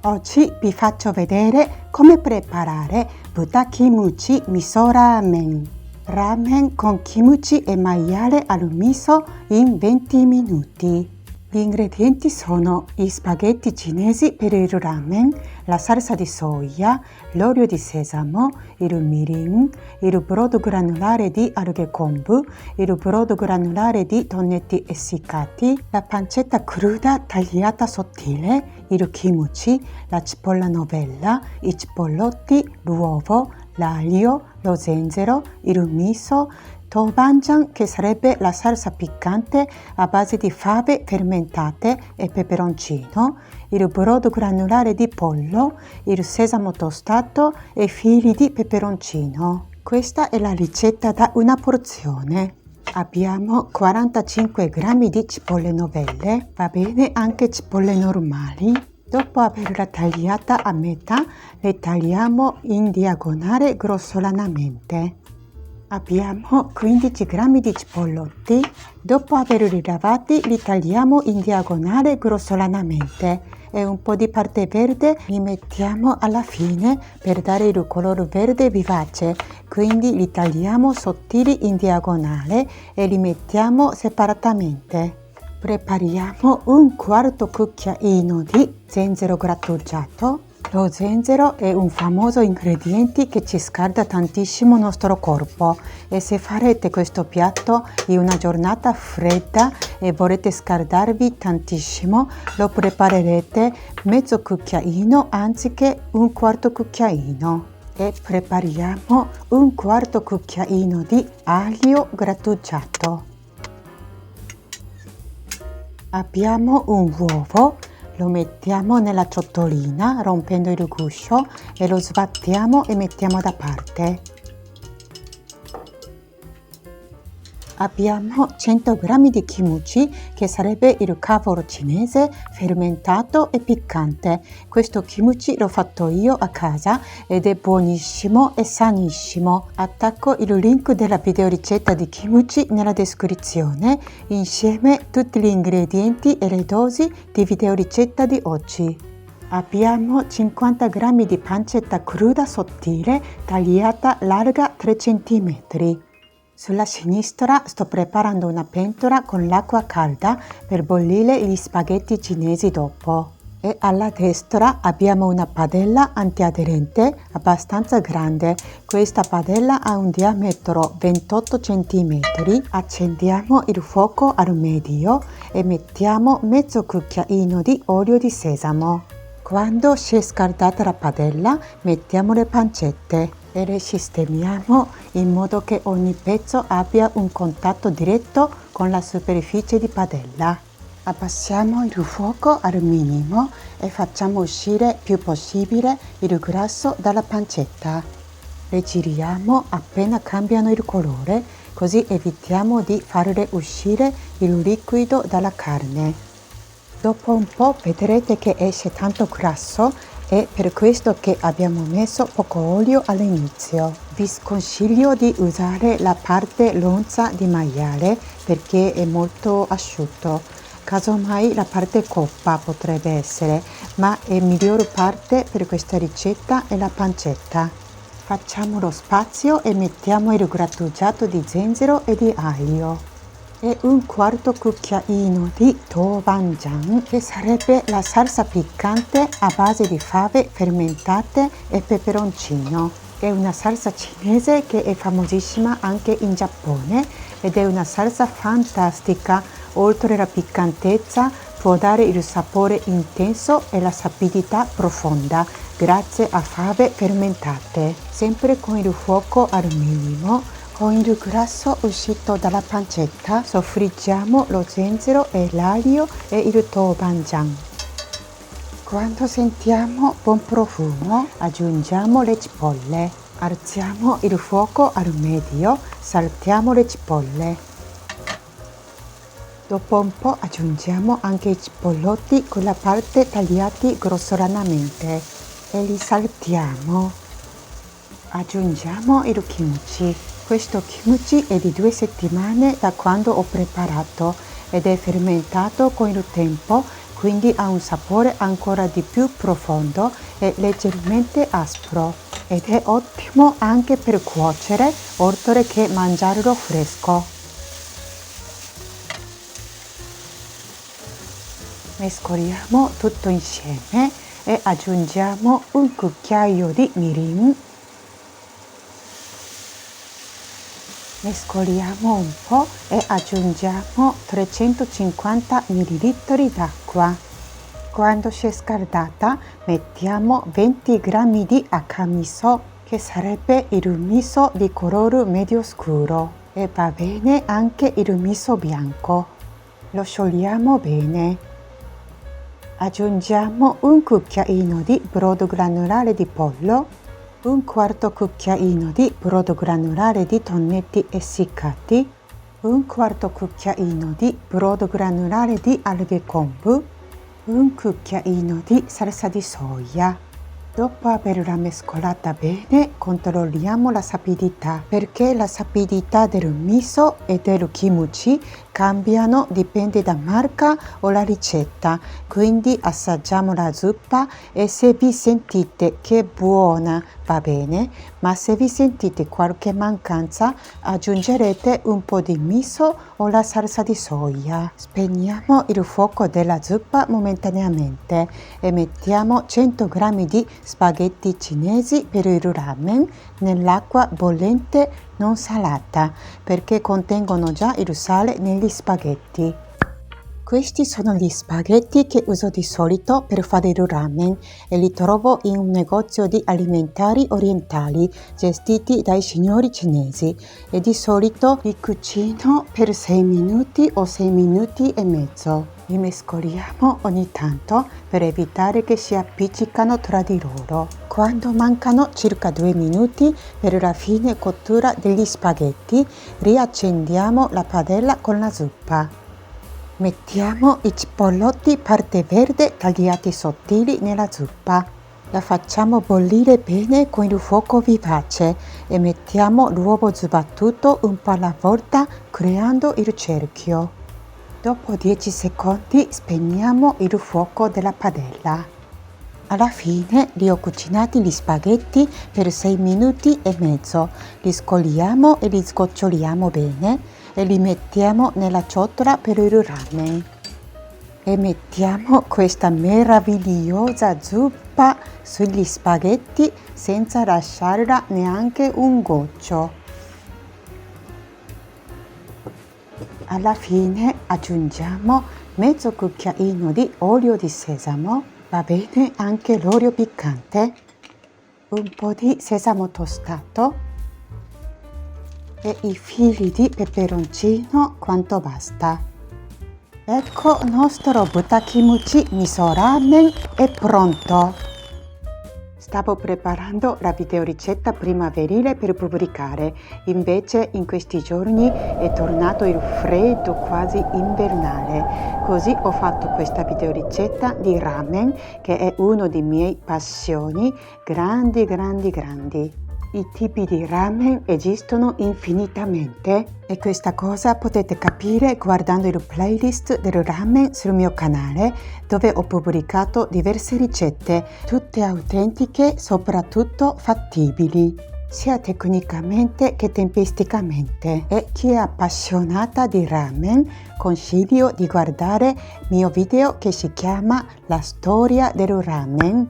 Oggi vi faccio vedere come preparare Buta Kimchi Miso Ramen. Ramen con kimchi e maiale al miso in 20 minuti. Gli ingredienti sono gli spaghetti cinesi per il ramen, la salsa di soia, l'olio di sesamo, il mirin, il brodo granulare di alghe kombu, il brodo granulare di tonnetti essiccati, la pancetta cruda tagliata sottile, il kimchi, la cipolla novella, i cipollotti, l'uovo, l'aglio, lo zenzero, il miso, Doubanjiang, che sarebbe la salsa piccante a base di fave fermentate e peperoncino, il brodo granulare di pollo, il sesamo tostato e fili di peperoncino. Questa è la ricetta da una porzione. Abbiamo 45 g di cipolle novelle, va bene anche cipolle normali. Dopo averla tagliata a metà, le tagliamo in diagonale grossolanamente. Abbiamo 15 g di cipollotti. Dopo averli lavati, li tagliamo in diagonale grossolanamente e un po' di parte verde li mettiamo alla fine per dare il colore verde vivace. Quindi li tagliamo sottili in diagonale e li mettiamo separatamente. Prepariamo un quarto cucchiaino di zenzero grattugiato. Lo zenzero è un famoso ingrediente che ci scalda tantissimo il nostro corpo e se farete questo piatto in una giornata fredda e volete scaldarvi tantissimo, lo preparerete mezzo cucchiaino anziché un quarto cucchiaino. E prepariamo un quarto cucchiaino di aglio grattugiato. Abbiamo un uovo. Lo mettiamo nella ciotolina rompendo il guscio e lo sbattiamo e mettiamo da parte. Abbiamo 100 g di kimchi, che sarebbe il cavolo cinese fermentato e piccante. Questo kimchi l'ho fatto io a casa ed è buonissimo e sanissimo. Attacco il link della videoricetta di kimchi nella descrizione insieme a tutti gli ingredienti e le dosi di videoricetta di oggi. Abbiamo 50 g di pancetta cruda sottile tagliata larga 3 cm. Sulla sinistra sto preparando una pentola con l'acqua calda per bollire gli spaghetti cinesi dopo. E alla destra abbiamo una padella antiaderente abbastanza grande. Questa padella ha un diametro 28 cm. Accendiamo il fuoco al medio e mettiamo mezzo cucchiaino di olio di sesamo. Quando si è scaldata la padella, mettiamo le pancette e le sistemiamo in modo che ogni pezzo abbia un contatto diretto con la superficie di padella. Abbassiamo il fuoco al minimo e facciamo uscire più possibile il grasso dalla pancetta. Le giriamo appena cambiano il colore, così evitiamo di farle uscire il liquido dalla carne. Dopo un po' vedrete che esce tanto grasso. È per questo che abbiamo messo poco olio all'inizio. Vi sconsiglio di usare la parte lonza di maiale perché è molto asciutto. Casomai la parte coppa potrebbe essere, ma la migliore parte per questa ricetta è la pancetta. Facciamo lo spazio e mettiamo il grattugiato di zenzero e di aglio. E un quarto cucchiaino di Doubanjiang, che sarebbe la salsa piccante a base di fave fermentate e peperoncino. È una salsa cinese che è famosissima anche in Giappone ed è una salsa fantastica. Oltre alla piccantezza può dare il sapore intenso e la sapidità profonda grazie a fave fermentate. Sempre con il fuoco al minimo. Con il grasso uscito dalla pancetta soffriggiamo lo zenzero e l'aglio e il doubanjiang. Quando sentiamo buon profumo aggiungiamo le cipolle. Alziamo il fuoco al medio, saltiamo le cipolle. Dopo un po' aggiungiamo anche i cipollotti con la parte tagliati grossolanamente e li saltiamo. Aggiungiamo il kimchi. Questo kimchi è di 2 settimane da quando ho preparato ed è fermentato con il tempo quindi ha un sapore ancora di più profondo e leggermente aspro ed è ottimo anche per cuocere oltre che mangiarlo fresco. Mescoliamo tutto insieme e aggiungiamo un cucchiaio di mirin. Mescoliamo un po' e aggiungiamo 350 ml d'acqua. Quando si è scaldata mettiamo 20 g di Akamiso, che sarebbe il miso di colore medio scuro, e va bene anche il miso bianco. Lo sciogliamo bene. Aggiungiamo un cucchiaino di brodo granulare di pollo, un quarto cucchiaino di brodo granulare di tonnetti essiccati, un quarto cucchiaino di brodo granulare di alghe kombu, un cucchiaino di salsa di soia. Dopo averla mescolata bene, controlliamo la sapidità, perché la sapidità del miso e del kimchi cambiano, dipende da marca o la ricetta, quindi assaggiamo la zuppa e se vi sentite che è buona va bene, ma se vi sentite qualche mancanza aggiungerete un po' di miso o la salsa di soia. Spegniamo il fuoco della zuppa momentaneamente e mettiamo 100 g di spaghetti cinesi per il ramen nell'acqua bollente non salata, perché contengono già il sale negli spaghetti. Questi sono gli spaghetti che uso di solito per fare il ramen e li trovo in un negozio di alimentari orientali gestiti dai signori cinesi e di solito li cucino per 6 minuti o 6 minuti e mezzo. Li mescoliamo ogni tanto per evitare che si appiccicano tra di loro. Quando mancano circa 2 minuti per la fine cottura degli spaghetti, riaccendiamo la padella con la zuppa. Mettiamo i cipollotti parte verde tagliati sottili nella zuppa. La facciamo bollire bene con il fuoco vivace e mettiamo l'uovo sbattuto un po' alla volta creando il cerchio. Dopo 10 secondi spegniamo il fuoco della padella. Alla fine li ho cucinati gli spaghetti per 6 minuti e mezzo. Li scoliamo e li sgoccioliamo bene e li mettiamo nella ciotola per il ramen. E mettiamo questa meravigliosa zuppa sugli spaghetti senza lasciarla neanche un goccio. Alla fine aggiungiamo mezzo cucchiaino di olio di sesamo, va bene anche l'olio piccante, un po' di sesamo tostato e i fili di peperoncino quanto basta. Ecco, il nostro Butakimuchi miso ramen è pronto! Stavo preparando la videoricetta primaverile per pubblicare, invece in questi giorni è tornato il freddo quasi invernale, così ho fatto questa videoricetta di ramen che è uno dei miei passioni, grandi. I tipi di ramen esistono infinitamente e questa cosa potete capire guardando il playlist del ramen sul mio canale dove ho pubblicato diverse ricette, tutte autentiche, soprattutto fattibili, sia tecnicamente che tempisticamente. E chi è appassionata di ramen consiglio di guardare il mio video che si chiama La storia del ramen.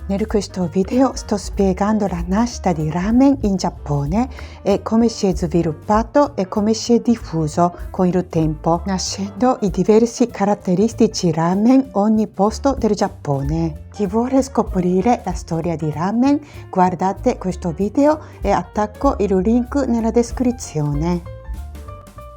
In questo video sto spiegando la nascita di ramen in Giappone e come si è sviluppato e come si è diffuso con il tempo, nascendo i diversi caratteristici ramen ogni posto del Giappone. Chi vuole scoprire la storia di ramen, guardate questo video e attacco il link nella descrizione.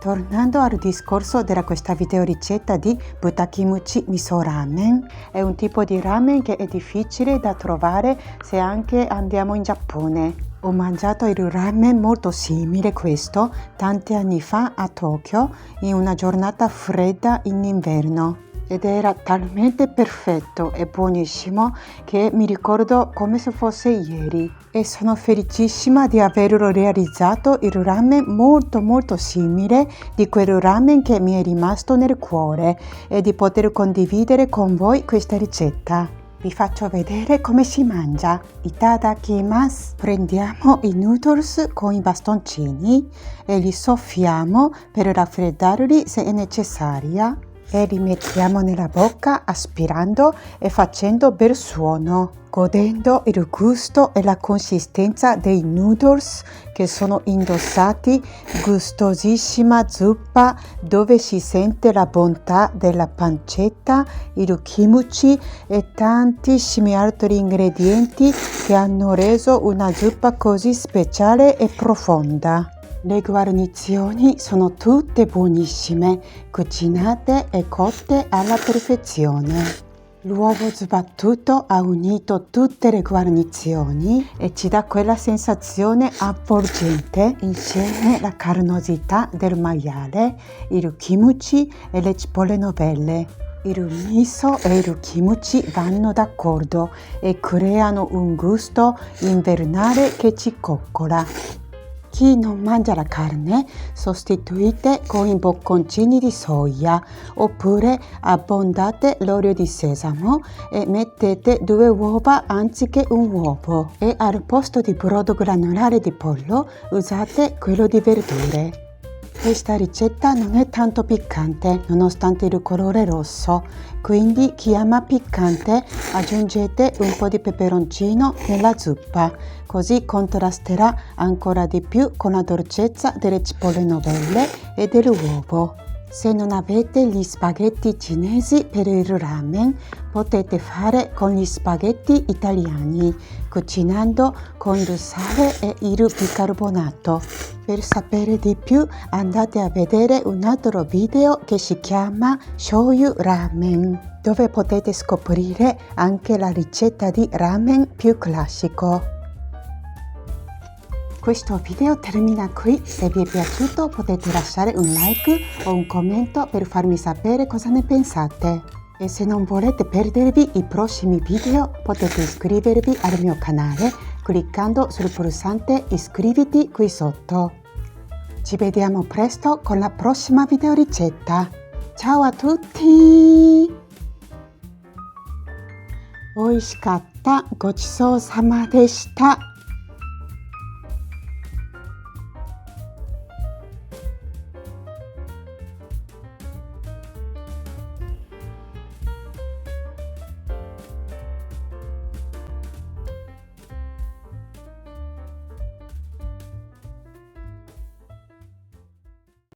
Tornando al discorso della questa videoricetta di Butakimuchi miso ramen, è un tipo di ramen che è difficile da trovare se anche andiamo in Giappone. Ho mangiato il ramen molto simile a questo tanti anni fa a Tokyo in una giornata fredda in inverno. ed era talmente perfetto e buonissimo che mi ricordo come se fosse ieri e sono felicissima di averlo realizzato il ramen molto simile di quel ramen che mi è rimasto nel cuore e di poter condividere con voi questa ricetta. Vi faccio vedere come si mangia. Itadakimasu. Prendiamo i noodles con i bastoncini e li soffiamo per raffreddarli se è necessaria e li mettiamo nella bocca aspirando e facendo bel suono, godendo il gusto e la consistenza dei noodles che sono indossati, gustosissima zuppa dove si sente la bontà della pancetta, il kimchi e tantissimi altri ingredienti che hanno reso una zuppa così speciale e profonda. Le guarnizioni sono tutte buonissime, cucinate e cotte alla perfezione. L'uovo sbattuto ha unito tutte le guarnizioni e ci dà quella sensazione avvolgente insieme alla carnosità del maiale, il kimchi e le cipolle novelle. Il miso e il kimchi vanno d'accordo e creano un gusto invernale che ci coccola. Chi non mangia la carne, sostituite con i bocconcini di soia oppure abbondate l'olio di sesamo e mettete 2 uova anziché un uovo e al posto di brodo granulare di pollo usate quello di verdure. Questa ricetta non è tanto piccante nonostante il colore rosso, quindi chi ama piccante aggiungete un po' di peperoncino nella zuppa, così contrasterà ancora di più con la dolcezza delle cipolle novelle e dell'uovo. Se non avete gli spaghetti cinesi per il ramen, potete fare con gli spaghetti italiani, cucinando con il sale e il bicarbonato. Per sapere di più andate a vedere un altro video che si chiama Shoyu Ramen, dove potete scoprire anche la ricetta di ramen più classico. Questo video termina qui, se vi è piaciuto potete lasciare un like o un commento per farmi sapere cosa ne pensate. E se non volete perdervi i prossimi video potete iscrivervi al mio canale cliccando sul pulsante iscriviti qui sotto. Ci vediamo presto con la prossima video ricetta. Ciao a tutti! Oishikatta, gochishou sama deshita.